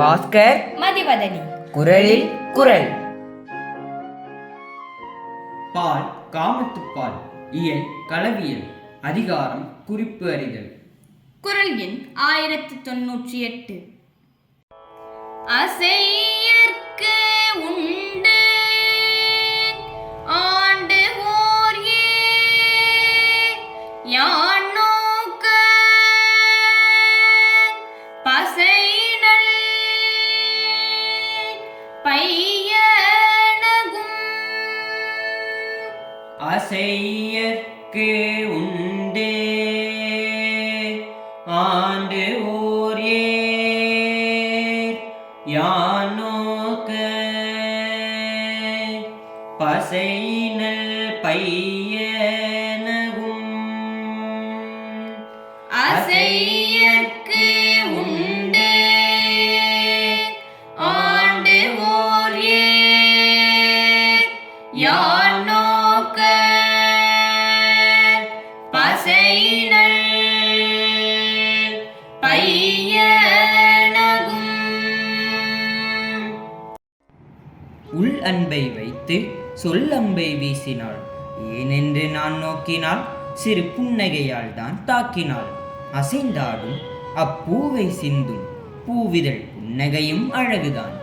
பாஸ்கர் மதிவதனி. குரலில் குரல். பால் காமத்துப்பால் இயல் களவியல் அதிகாரம் குறிப்பு அறிதல். குரல் எண் 1098. அசையற்கு உண்டு ஆண்டு ஓர் யான் நோக்க பசையினள் பையனகும். அசையற்கு உண்டு ஆண்டு ஓர் யான் நோக்க பசையினள் பையனகும். அசையற்கு உண்டு ஆண்டு ஓர் யான் நோக்க பசையினள் பையனகும். உள் அன்பை வைத்து சொல்லம்பை வீசினாள். ஏனென்று நான் நோக்கினாள், சிறு புன்னகையால் தான் தாக்கினாள். அசைந்தாடும் அப்பூவை சிந்தும் பூவிதழ் புன்னகையும் அழகுதான்.